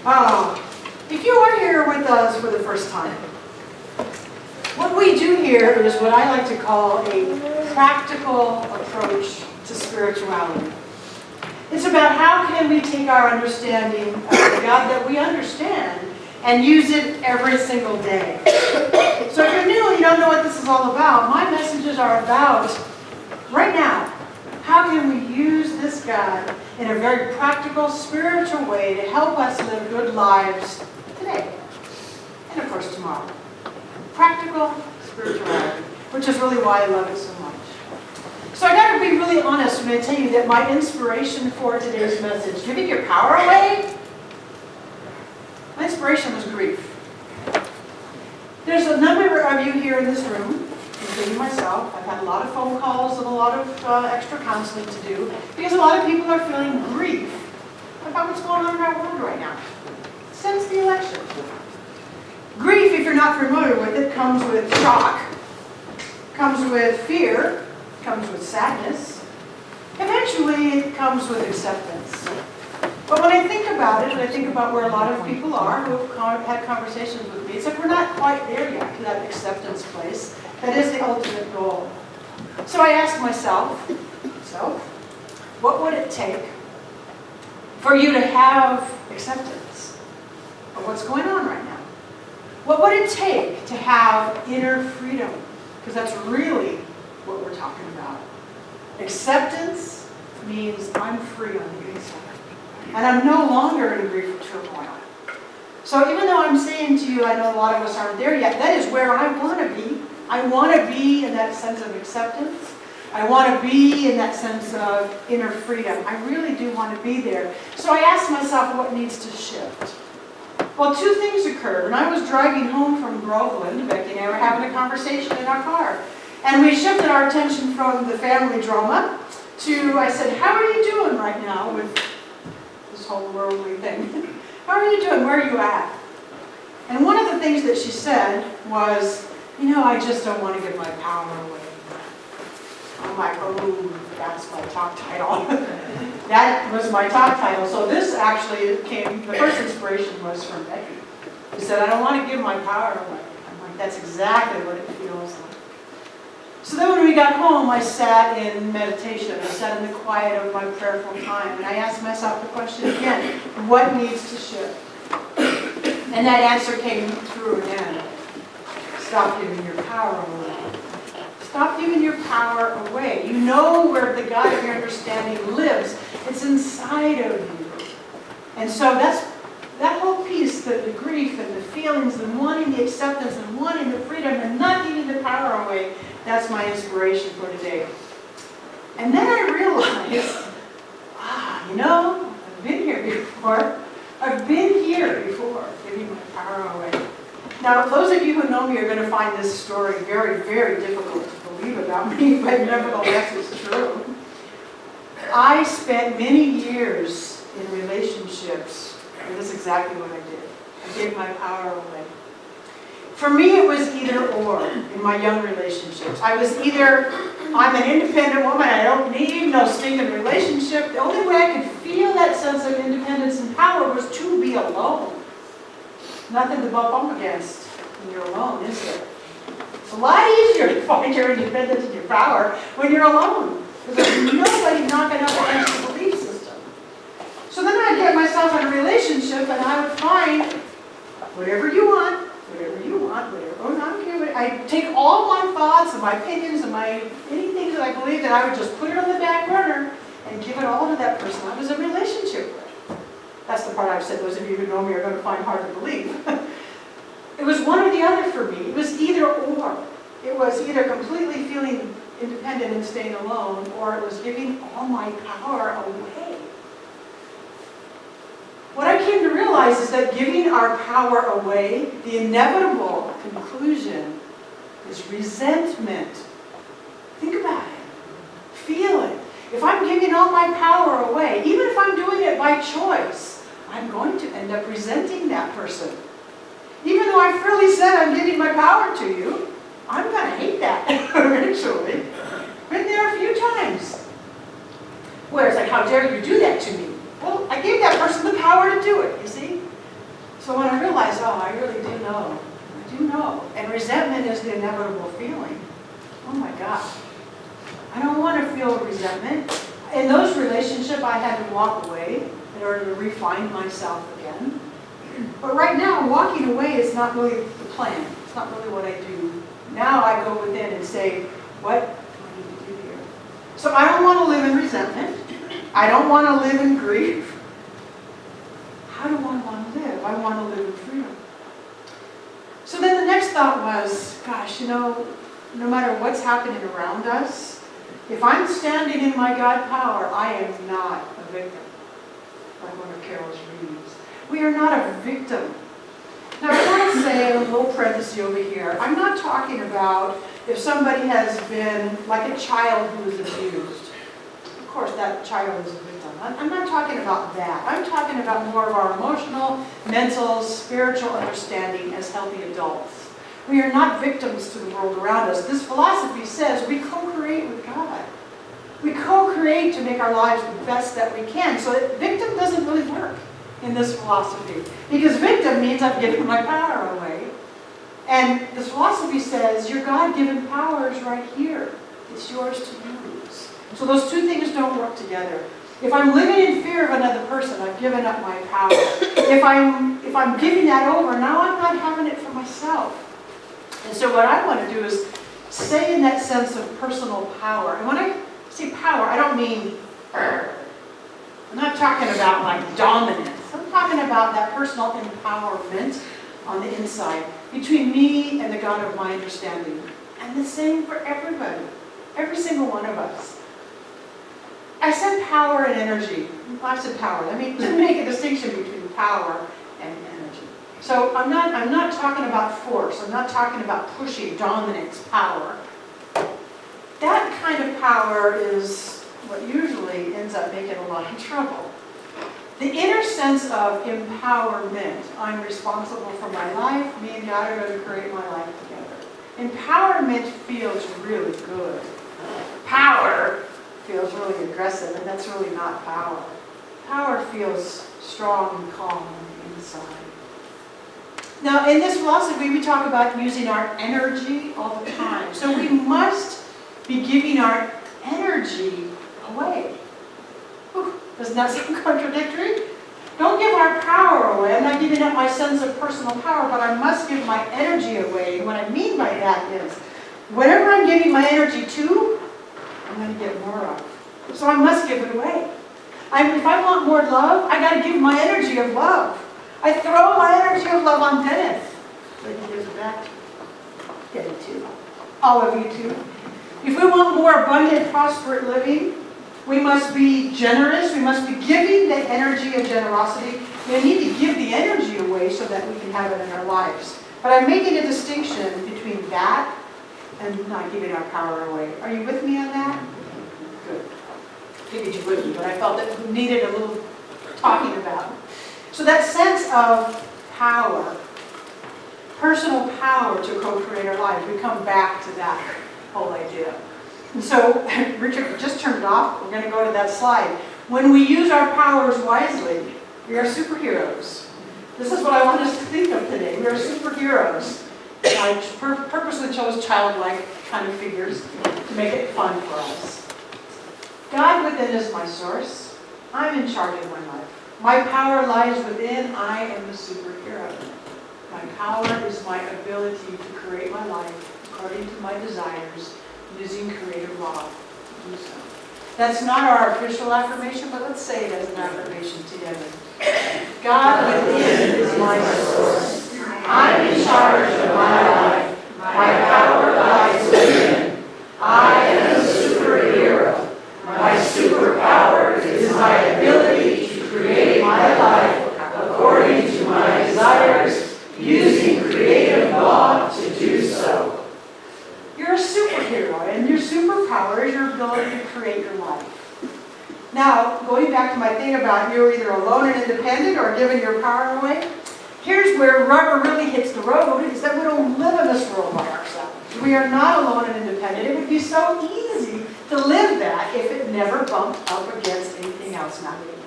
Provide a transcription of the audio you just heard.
If you are here with us for the first time, what we do here is what I like to call a practical approach to spirituality. It's about how can we take our understanding of the God that we understand and use it every single day. So if you're new and you don't know what this is all about, my messages are about, right now, how can we use this God in a very practical, spiritual way to help us live good lives today and, of course, tomorrow. Practical spirituality, which is really why I love it so much. So I got to be really honest when I tell you that my inspiration for today's message, giving your power away, my inspiration was grief. There's a number of you here in this room, including myself. I've had a lot of phone calls and a lot of extra counseling to do because a lot of people are feeling grief about what's going on in our world right now since the election. Grief, if you're not familiar with it, comes with shock, comes with fear, comes with sadness. Eventually, it comes with acceptance. But when I think about it, and I think about where a lot of people are who have had conversations with me, it's like we're not quite there yet to that acceptance place. That is the ultimate goal. So I asked myself, what would it take for you to have acceptance of what's going on right now? What would it take to have inner freedom? Because that's really what we're talking about. Acceptance means I'm free on the inside. And I'm no longer in grief or turmoil. So even though I'm saying to you, I know a lot of us aren't there yet, that is where I want to be. I want to be in that sense of acceptance. I want to be in that sense of inner freedom. I really do want to be there. So I asked myself what needs to shift. Well, two things occurred. When I was driving home from Groveland, Becky and I were having a conversation in our car. And we shifted our attention from the family drama to, I said, how are you doing right now with this whole worldly thing? How are you doing? Where are you at? And one of the things that she said was, I just don't want to give my power away. I'm like, that's my talk title. That was my talk title. So this actually the first inspiration was from Becky. She said, I don't want to give my power away. I'm like, that's exactly what it feels like. So then when we got home, I sat in meditation. I sat in the quiet of my prayerful time. And I asked myself the question again, what needs to shift? And that answer came through again. Stop giving your power away. Stop giving your power away. You know where the God of your understanding lives. It's inside of you. And so that's that whole piece, the grief and the feelings and wanting the acceptance and wanting the freedom and not giving the power away, that's my inspiration for today. And then I realized, I've been here before. I've been here before, giving my power away. Now, those of you who know me are going to find this story very, very difficult to believe about me, but nevertheless it's true. I spent many years in relationships, and this is exactly what I did. I gave my power away. For me, it was either or in my young relationships. I was either, I'm an independent woman, I don't need no stinking relationship. The only way I could feel that sense of independence and power was to be alone. Nothing to bump up against when you're alone, is there? It's a lot easier to find your independence and your power when you're alone. Because there's nobody knocking up against the belief system. So then I'd get myself in a relationship and I would find whatever you want, I'd take all my thoughts and my opinions and anything that I believed, and I would just put it on the back burner and give it all to that person I was in a relationship with. That's the part I've said those of you who know me are going to find hard to believe. It was one or the other for me. It was either or. It was either completely feeling independent and staying alone, or it was giving all my power away. What I came to realize is that giving our power away, the inevitable conclusion is resentment. Think about it. Feel it. If I'm giving all my power away, even if I'm doing it by choice, I'm going to end up resenting that person. Even though I freely said I'm giving my power to you, I'm going to hate that eventually. Been there a few times. Where it's like, how dare you do that to me? Well, I gave that person the power to do it, you see? So when I realized, oh, I really do know. I do know. And resentment is the inevitable feeling. Oh my God. I don't want to feel resentment. In those relationships, I had to walk away in order to refine myself again. But right now, walking away is not really the plan. It's not really what I do. Now I go within and say, what do I need to do here? So I don't want to live in resentment. I don't want to live in grief. How do I want to live? I want to live in freedom. So then the next thought was, gosh, no matter what's happening around us, if I'm standing in my God power, I am not a victim. Like one of Carol's readings. We are not a victim. Now I want to say a little parenthesis over here. I'm not talking about if somebody has been like a child who was abused. Of course, that child is a victim. I'm not talking about that. I'm talking about more of our emotional, mental, spiritual understanding as healthy adults. We are not victims to the world around us. This philosophy says we co-create with God. We co-create to make our lives the best that we can. So that victim doesn't really work in this philosophy. Because victim means I've given my power away. And this philosophy says your God-given power is right here. It's yours to use. So those two things don't work together. If I'm living in fear of another person, I've given up my power. If I'm giving that over, now I'm not having it for myself. And so what I want to do is stay in that sense of personal power. And when I say power, I don't mean I'm not talking about like dominance. I'm talking about that personal empowerment on the inside between me and the God of my understanding. And the same for everybody, every single one of us. I said power and energy. I said power. Let me make a distinction between power and energy. So I'm not talking about force. I'm not talking about pushing, dominance, power. That kind of power is what usually ends up making a lot of trouble. The inner sense of empowerment. I'm responsible for my life. Me and God are going to create my life together. Empowerment feels really good. Power feels really aggressive, and that's really not power. Power feels strong and calm on the inside. Now, in this philosophy, we talk about using our energy all the time. So we must be giving our energy away. Whew, doesn't that sound contradictory? Don't give our power away. I'm not giving up my sense of personal power, but I must give my energy away. And what I mean by that is, whatever I'm giving my energy to, I'm going to get more of. So I must give it away. If I want more love, I got to give my energy of love. I throw my energy of love on Dennis, so he gives it back to me. Get it too. All of you too. If we want more abundant, prosperous living, we must be generous. We must be giving the energy of generosity. We need to give the energy away so that we can have it in our lives. But I'm making a distinction between that and not giving our power away. Are you with me on that? Good. Figured you would be, but I felt that we needed a little talking about. So that sense of power, personal power to co-create our lives, we come back to that whole idea. And so, Richard just turned it off. We're going to go to that slide. When we use our powers wisely, we are superheroes. This is what I want us to think of today. We are superheroes. I purposely chose childlike kind of figures to make it fun for us. God within is my source. I'm in charge of my life. My power lies within. I am the superhero. My power is my ability to create my life according to my desires using creative law to do so. That's not our official affirmation, but let's say it as an affirmation together. God within is my source. I'm in charge of my life. My power lies within. I am a superhero. My superpower is my ability to create my life according to my desires, using creative law to do so. You're a superhero, and your superpower is your ability to create your life. Now, going back to my thing about you're either alone and independent or giving your power away, here's where rubber really hits the road, is that we don't live in this world by ourselves. We are not alone and independent. It would be so easy to live that if it never bumped up against anything else, not anything.